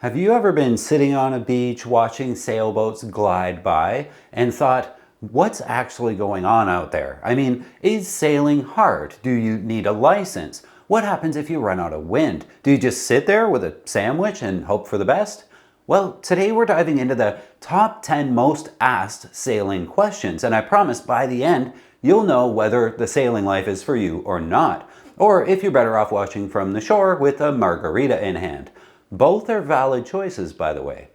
Have you ever been sitting on a beach watching sailboats glide by and thought, what's actually going on out there? I mean, is sailing hard? Do you need a license? What happens if you run out of wind? Do you just sit there with a sandwich and hope for the best? Well, today we're diving into the top 10 most asked sailing questions, and I promise by the end, you'll know whether the sailing life is for you or not, or if you're better off watching from the shore with a margarita in hand. Both are valid choices, by the way.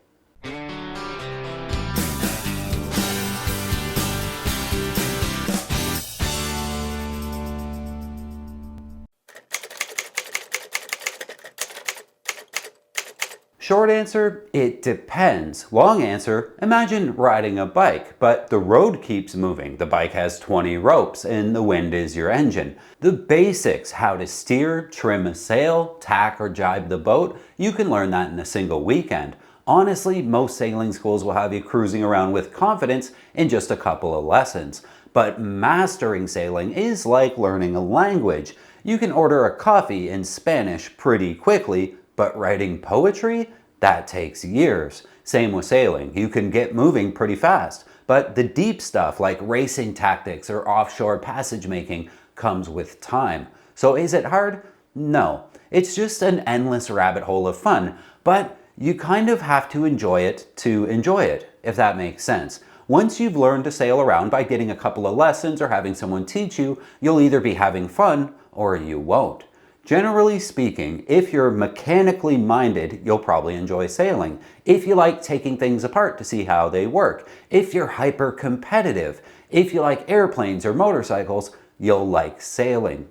Short answer, it depends. Long answer, imagine riding a bike, but the road keeps moving. The bike has 20 ropes and the wind is your engine. The basics, how to steer, trim a sail, tack or jibe the boat, you can learn that in a single weekend. Honestly, most sailing schools will have you cruising around with confidence in just a couple of lessons. But mastering sailing is like learning a language. You can order a coffee in Spanish pretty quickly, but writing poetry? That takes years. Same with sailing. You can get moving pretty fast, but the deep stuff like racing tactics or offshore passage making comes with time. So is it hard? No. It's just an endless rabbit hole of fun, but you kind of have to enjoy it, if that makes sense. Once you've learned to sail around by getting a couple of lessons or having someone teach you, you'll either be having fun or you won't. Generally speaking, if you're mechanically minded, you'll probably enjoy sailing. If you like taking things apart to see how they work, if you're hyper competitive, if you like airplanes or motorcycles, you'll like sailing.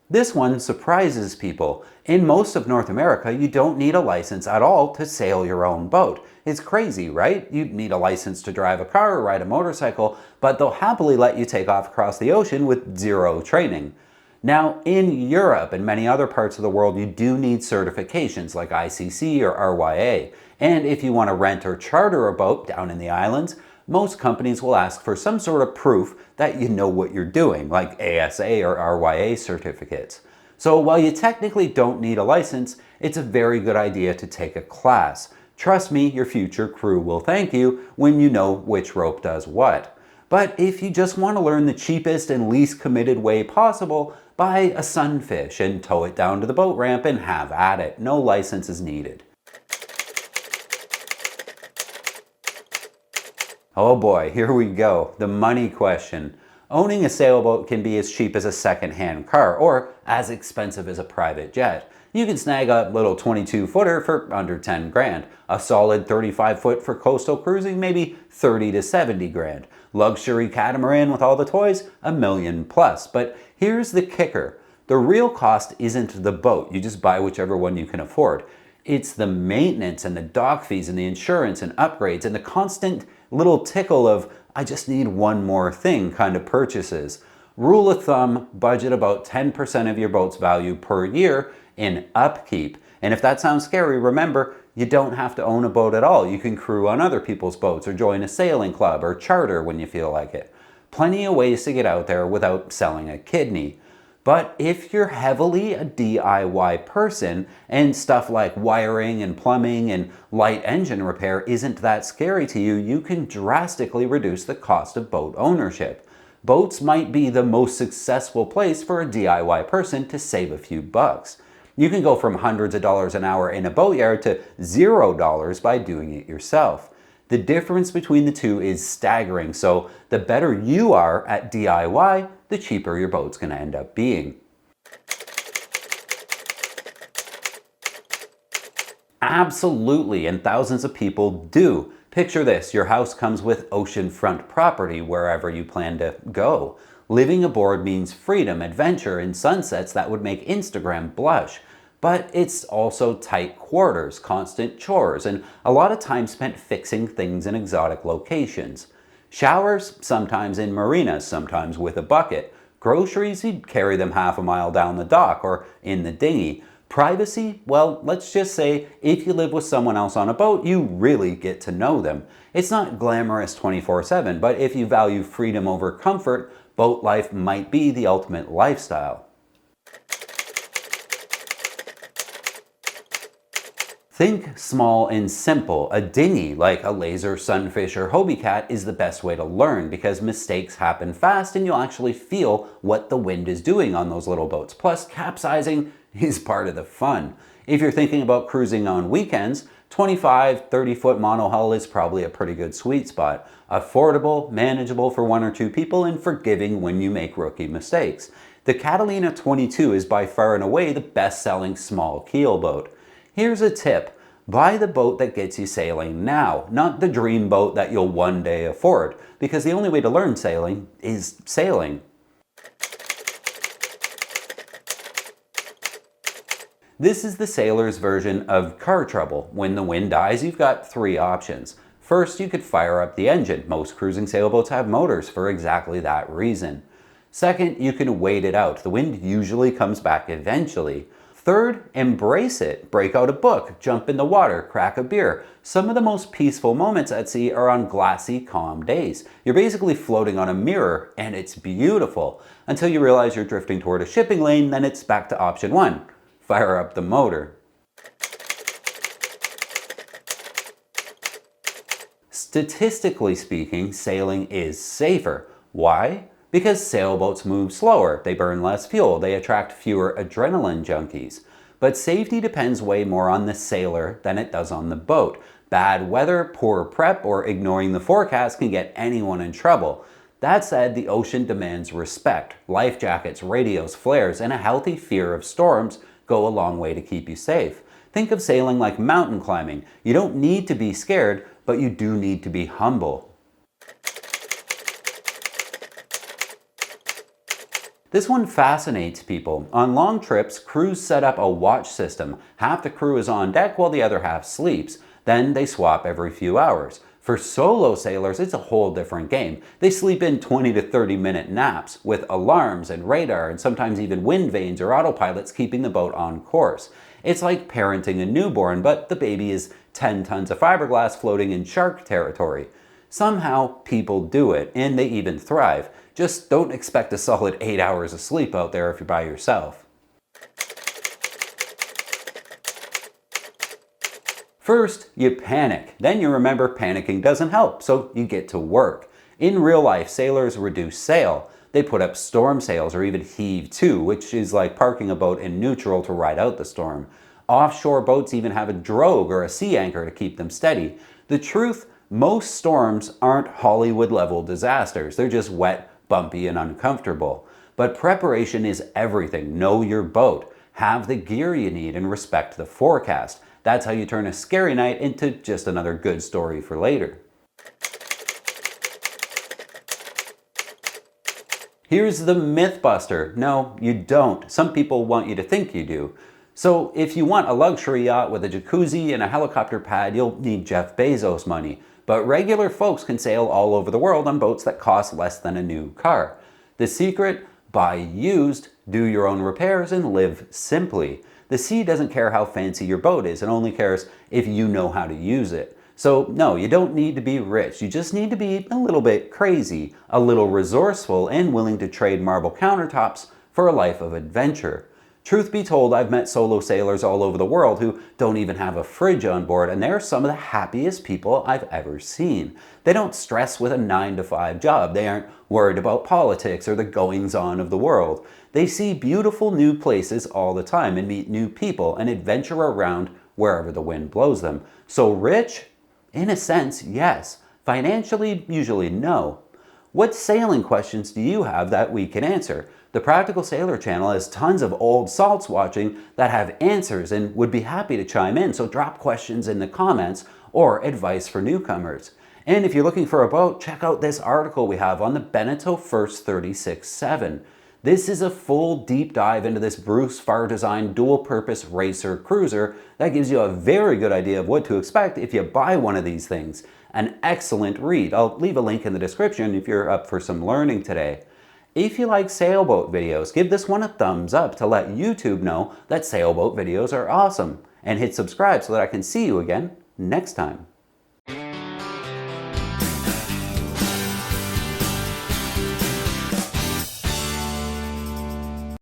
This one surprises people. In most of North America, you don't need a license at all to sail your own boat. It's crazy, right? You need a license to drive a car or ride a motorcycle, but they'll happily let you take off across the ocean with zero training. Now, in Europe and many other parts of the world, you do need certifications like ICC or RYA. And if you want to rent or charter a boat down in the islands, most companies will ask for some sort of proof that you know what you're doing, like ASA or RYA certificates. So while you technically don't need a license, it's a very good idea to take a class. Trust me, your future crew will thank you when you know which rope does what. But if you just want to learn the cheapest and least committed way possible, buy a sunfish and tow it down to the boat ramp and have at it. No license is needed. Oh boy, here we go. The money question. Owning a sailboat can be as cheap as a second-hand car or as expensive as a private jet. You can snag a little 22-footer for under 10 grand. A solid 35-foot for coastal cruising, maybe 30 to 70 grand. Luxury catamaran with all the toys, $1 million plus. But here's the kicker. The real cost isn't the boat. You just buy whichever one you can afford. It's the maintenance and the dock fees and the insurance and upgrades and the constant little tickle of, I just need one more thing kind of purchases. Rule of thumb, budget about 10% of your boat's value per year in upkeep. And if that sounds scary, remember, you don't have to own a boat at all. You can crew on other people's boats or join a sailing club or charter when you feel like it. Plenty of ways to get out there without selling a kidney. But if you're heavily a DIY person and stuff like wiring and plumbing and light engine repair isn't that scary to you, you can drastically reduce the cost of boat ownership. Boats might be the most successful place for a DIY person to save a few bucks. You can go from hundreds of dollars an hour in a boatyard to $0 by doing it yourself. The difference between the two is staggering, so the better you are at DIY, the cheaper your boat's going to end up being. Absolutely, and thousands of people do. Picture this, your house comes with oceanfront property wherever you plan to go. Living aboard means freedom, adventure, and sunsets that would make Instagram blush. But it's also tight quarters, constant chores, and a lot of time spent fixing things in exotic locations. Showers, sometimes in marinas, sometimes with a bucket. Groceries, you'd carry them half a mile down the dock or in the dinghy. Privacy, well, let's just say if you live with someone else on a boat, you really get to know them. It's not glamorous 24/7, but if you value freedom over comfort, boat life might be the ultimate lifestyle. Think small and simple. A dinghy like a laser, sunfish, or Hobie Cat is the best way to learn because mistakes happen fast and you'll actually feel what the wind is doing on those little boats. Plus, capsizing is part of the fun. If you're thinking about cruising on weekends, 25, 30-foot monohull is probably a pretty good sweet spot. Affordable, manageable for 1 or 2 people, and forgiving when you make rookie mistakes. The Catalina 22 is by far and away the best-selling small keel boat. Here's a tip. Buy the boat that gets you sailing now, not the dream boat that you'll one day afford, because the only way to learn sailing is sailing. This is the sailor's version of car trouble. When the wind dies, you've got 3 options. First, you could fire up the engine. Most cruising sailboats have motors for exactly that reason. Second, you can wait it out. The wind usually comes back eventually. Third, embrace it. Break out a book, jump in the water, crack a beer. Some of the most peaceful moments at sea are on glassy, calm days. You're basically floating on a mirror, and it's beautiful. Until you realize you're drifting toward a shipping lane, then it's back to option 1. Fire up the motor. Statistically speaking, sailing is safer. Why? Because sailboats move slower, they burn less fuel, they attract fewer adrenaline junkies. But safety depends way more on the sailor than it does on the boat. Bad weather, poor prep, or ignoring the forecast can get anyone in trouble. That said, the ocean demands respect. Life jackets, radios, flares, and a healthy fear of storms go a long way to keep you safe. Think of sailing like mountain climbing. You don't need to be scared, but you do need to be humble. This one fascinates people. On long trips, crews set up a watch system. Half the crew is on deck while the other half sleeps. Then they swap every few hours. For solo sailors, it's a whole different game. They sleep in 20 to 30 minute naps with alarms and radar and sometimes even wind vanes or autopilots keeping the boat on course. It's like parenting a newborn, but the baby is 10 tons of fiberglass floating in shark territory. Somehow, people do it, and they even thrive. Just don't expect a solid 8 hours of sleep out there if you're by yourself. First, you panic. Then you remember panicking doesn't help, so you get to work. In real life, sailors reduce sail. They put up storm sails or even heave to, which is like parking a boat in neutral to ride out the storm. Offshore boats even have a drogue or a sea anchor to keep them steady. The truth, most storms aren't Hollywood-level disasters. They're just wet, bumpy, and uncomfortable. But preparation is everything. Know your boat. Have the gear you need and respect the forecast. That's how you turn a scary night into just another good story for later. Here's the myth buster. No, you don't. Some people want you to think you do. So if you want a luxury yacht with a jacuzzi and a helicopter pad, you'll need Jeff Bezos money. But regular folks can sail all over the world on boats that cost less than a new car. The secret? Buy used, do your own repairs, and live simply. The sea doesn't care how fancy your boat is, it only cares if you know how to use it. So no, you don't need to be rich, you just need to be a little bit crazy, a little resourceful, and willing to trade marble countertops for a life of adventure. Truth be told, I've met solo sailors all over the world who don't even have a fridge on board, and they're some of the happiest people I've ever seen. They don't stress with a 9-to-5 job. They aren't worried about politics or the goings-on of the world. They see beautiful new places all the time and meet new people and adventure around wherever the wind blows them. So rich? In a sense, yes. Financially, usually no. What sailing questions do you have that we can answer? The Practical Sailor channel has tons of old salts watching that have answers and would be happy to chime in, so drop questions in the comments or advice for newcomers. And if you're looking for a boat, check out this article we have on the Beneteau First 36-7. This is a full deep dive into this Bruce Farr designed dual-purpose racer cruiser that gives you a very good idea of what to expect if you buy one of these things. An excellent read. I'll leave a link in the description if you're up for some learning today. If you like sailboat videos, give this one a thumbs up to let YouTube know that sailboat videos are awesome. And hit subscribe so that I can see you again next time.